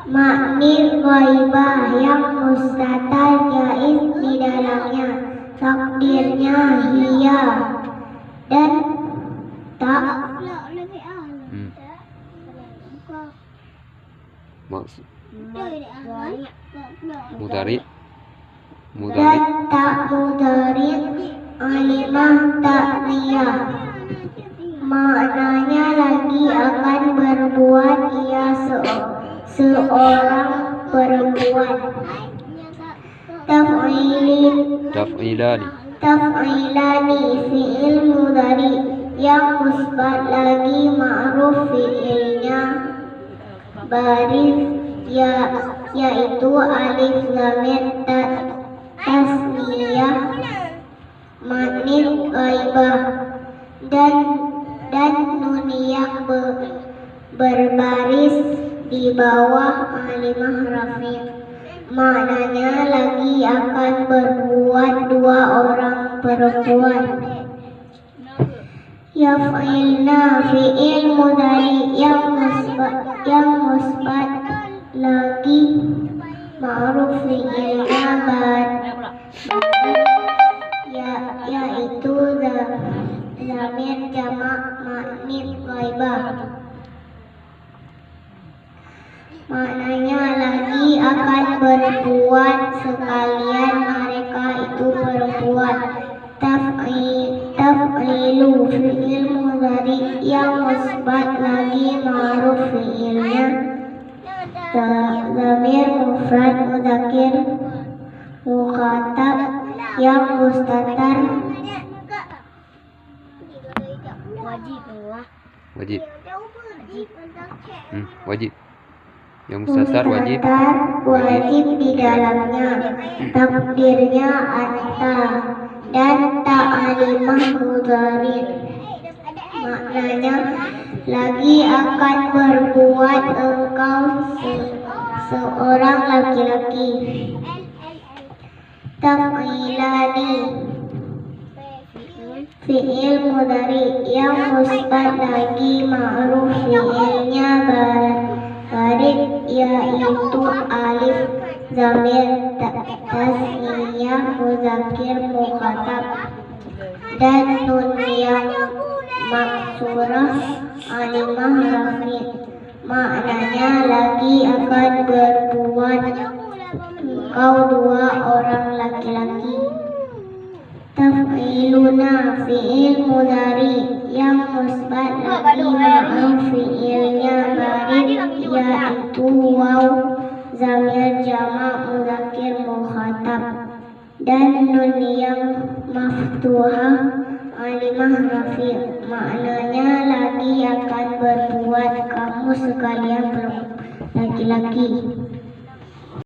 makni ghaibah yang mustatar jaiz di dalamnya, takdirnya hiya dan tak maksud mudari dan tak mudari alimah ta'niyah. Maknanya lagi akan berbuat ia seorang perempuan. Taf'ilani fi'il mudhari yang musbat lagi ma'ruf fi'ilnya baris yaitu alif lamir tasniyah maknit ghaibah dan nun yang berbaris di bawah alimah rafi'. Maknanya lagi akan berbuat dua orang perempuan. Yaf'ilna fi'il mudhari yang musbat lagi ma'ruf fi'ilnya yaitu zamir jamak maknit ghaibah. Maknanya lagi akan berbuat sekalian mereka itu perempuan. Taf'ilu fi'il mudhari yang musbat lagi ma'ruf fi'ilnya zamir mufrad mudzakkir mukhatab yang mustatar wajib yang mustatar wajib di dalamnya, takdirnya anta dan ta'alimah mudhari. Maknanya lagi akan berbuat engkau seorang laki-laki. Taf'ilani fi'il mudhari yang musbat lagi ma'ruf fi'ilnya baris yaitu alif zamir tasniyah mudzakkir mukhatab dan nun yang maksurah alimah rafi'. Maknanya lagi akan berbuat engkau dua orang laki-laki. Taf'iluna fi'il mudhari yang musbat lagi ma'ruf fi'ilnya baris yaitu waw zamir jamak mudzakkir mukhatab dan nun yang maftuhah alimah rafi'. Maknanya lagi akan berbuat kamu sekalian laki-laki.